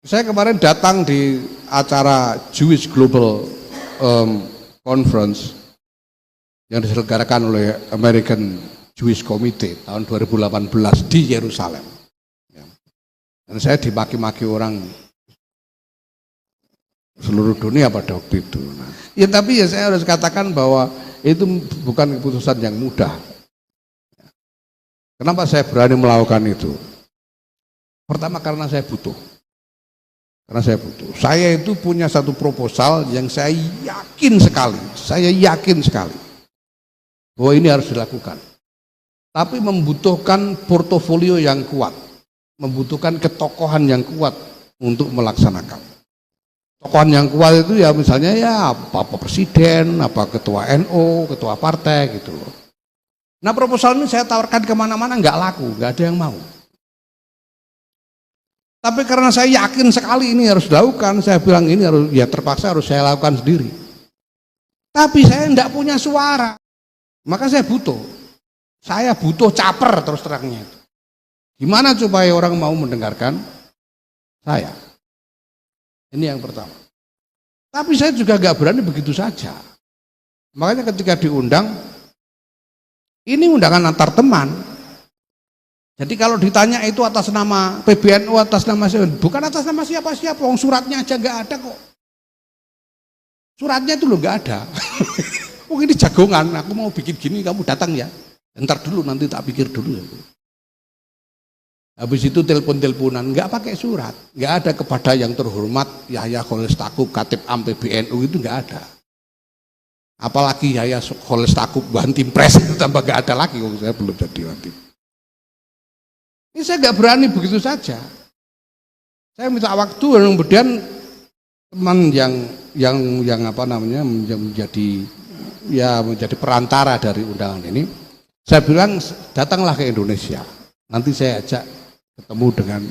Saya kemarin datang di acara Jewish Global Conference yang diselenggarakan oleh American Jewish Committee tahun 2018 di Yerusalem. Dan saya dimaki-maki orang seluruh dunia pada waktu itu. Nah, ya tapi ya saya harus katakan bahwa itu bukan keputusan yang mudah. Kenapa saya berani melakukan itu? Pertama karena saya butuh. Saya itu punya satu proposal yang saya yakin sekali bahwa ini harus dilakukan. Tapi membutuhkan portofolio yang kuat, membutuhkan ketokohan yang kuat untuk melaksanakan. Tokohan yang kuat itu ya misalnya ya apa presiden, apa ketua NU, ketua partai gitu loh. Nah proposal ini saya tawarkan kemana-mana nggak laku, nggak ada yang mau. Tapi karena saya yakin sekali ini harus dilakukan, saya bilang ini harus ya terpaksa harus saya lakukan sendiri. Tapi saya tidak punya suara, maka saya butuh caper terus terangnya. Gimana supaya orang mau mendengarkan saya? Ini yang pertama. Tapi saya juga gak berani begitu saja. Makanya ketika diundang, ini undangan antar teman. Jadi kalau ditanya itu atas nama PBNU, atas nama siapa? Bukan atas nama siapa-siapa, suratnya aja nggak ada kok. Suratnya itu loh nggak ada. Oh ini jagongan, aku mau bikin gini, kamu datang ya. Ntar dulu, nanti tak pikir dulu. Habis itu telepon-teleponan, nggak pakai surat, nggak ada kepada yang terhormat Yahya Khalil Stakuf, Katib Am PBNU itu nggak ada. Apalagi Yahya Khalil Stakuf Bantim Pres itu tambah nggak ada lagi, kalau saya belum jadi Bantim. Ini saya nggak berani begitu saja. Saya minta waktu, kemudian teman yang apa namanya menjadi perantara dari undangan ini, saya bilang datanglah ke Indonesia. Nanti saya ajak ketemu dengan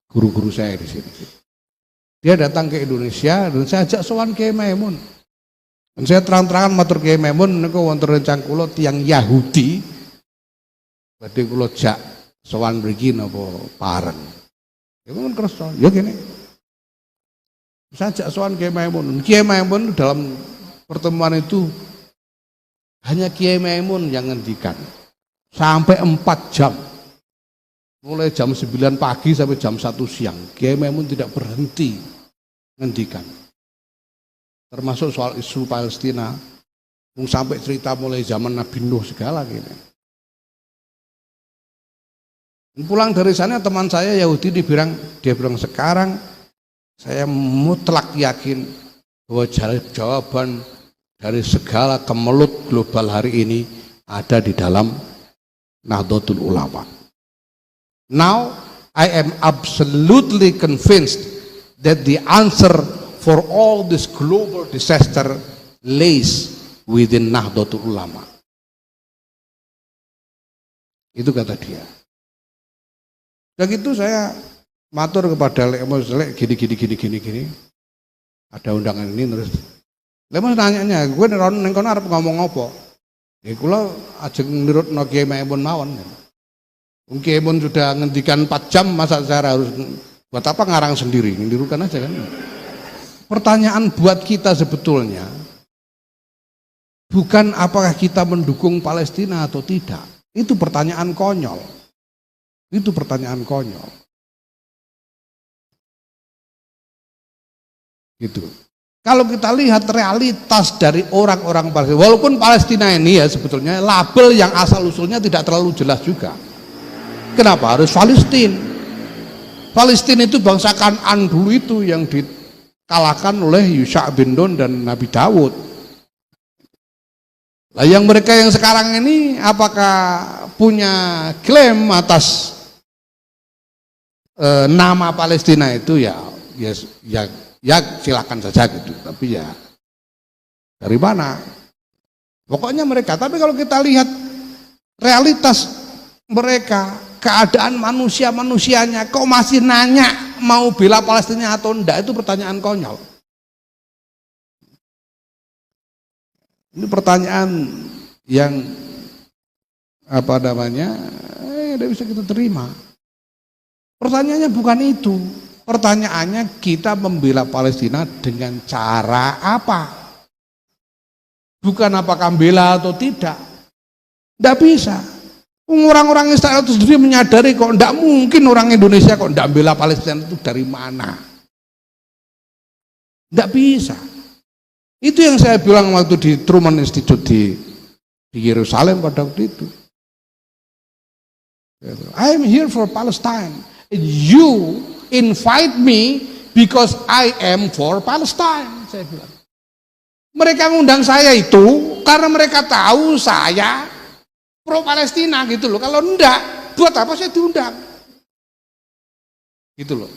guru-guru saya di sini. Dia datang ke Indonesia dan saya ajak sowan Kiai Maimun. Dan saya terang-terangan matur Kiai Maimun niku wonten rencang kula tiyang Yahudi. Badhe kula jak sowan mriki napa pareng. Ya mun kersa, ya gini. Saya ajak sowan Kiai Maimun. Kiai Maimun dalam pertemuan itu hanya Kiai Maimun yang ngendikan. Sampai 4 jam. Mulai jam 9 pagi sampai jam 1 siang. Kiai Maimun tidak berhenti ngendikan. Termasuk soal isu Palestina. Sampai cerita mulai zaman Nabi Nuh segala gini. Pulang dari sana teman saya Yahudi dia bilang sekarang saya mutlak yakin bahwa jawaban dari segala kemelut global hari ini ada di dalam Nahdlatul Ulama. Now I am absolutely convinced that the answer for all this global disaster lays within Nahdlatul Ulama. Itu kata dia. Dan itu saya matur kepada Lemos gini. Ada undangan ini terus. Lemos nanyanya, gue neng kono arep ngomong apa? Ya kula ajeng nirutno Kiai Maimun mawon. Kiai Maimun sudah ngendikan 4 jam, masa saya harus buat apa ngarang sendiri? Nirukan aja kan. Pertanyaan buat kita sebetulnya bukan apakah kita mendukung Palestina atau tidak. Itu pertanyaan konyol. Itu pertanyaan konyol. Gitu. Kalau kita lihat realitas dari orang-orang Palestina, walaupun Palestina ini ya sebetulnya label yang asal-usulnya tidak terlalu jelas juga. Kenapa harus Palestina? Palestina itu bangsa Kan'an dulu itu yang dikalahkan oleh Yusha bin Nun dan Nabi Dawud. Lah yang mereka yang sekarang ini apakah punya klaim atas nama Palestina itu ya silakan saja gitu, tapi ya dari mana? Pokoknya mereka. Tapi kalau kita lihat realitas mereka, keadaan manusianya, kok masih nanya mau bela Palestina atau enggak, itu pertanyaan konyol. Ini pertanyaan yang apa namanya tidak bisa kita terima. Pertanyaannya bukan itu. Pertanyaannya kita membela Palestina dengan cara apa? Bukan apakah bela atau tidak. Tidak bisa. Orang-orang Israel itu sendiri menyadari kok tidak mungkin orang Indonesia kok tidak bela Palestina itu dari mana. Tidak bisa. Itu yang saya bilang waktu di Truman Institute di Yerusalem pada waktu itu. I am here for Palestine. You invite me because I am for Palestine. Saya bilang. Mereka ngundang saya itu karena mereka tahu saya pro Palestina gitu loh. Kalau enggak, buat apa saya diundang? Gitu loh.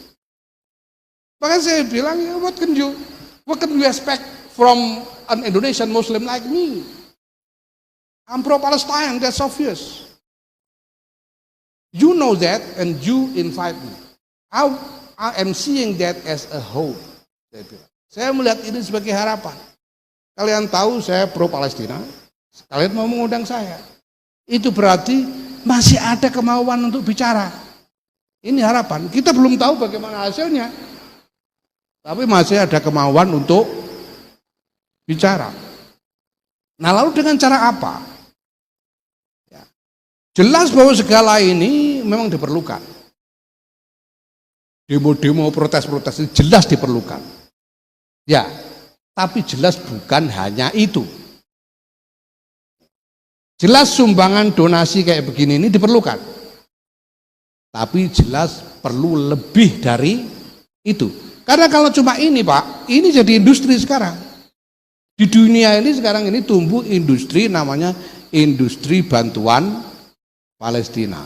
Makanya saya bilang, ya, what can you expect from an Indonesian Muslim like me? I'm pro Palestine, that's obvious. You know that and you invite me. I am seeing that as a hope. Saya melihat ini sebagai harapan. Kalian tahu saya pro Palestina, kalian mau mengundang saya. Itu berarti masih ada kemauan untuk bicara. Ini harapan. Kita belum tahu bagaimana hasilnya. Tapi masih ada kemauan untuk bicara. Nah, lalu dengan cara apa? Ya. Jelas bahwa segala ini memang diperlukan. Demo-demo, protes-protes ini jelas diperlukan. Ya, tapi jelas bukan hanya itu. Jelas sumbangan donasi kayak begini ini diperlukan. Tapi jelas perlu lebih dari itu. Karena kalau cuma ini Pak, ini jadi industri sekarang. Di dunia ini sekarang ini tumbuh industri namanya industri bantuan Palestina.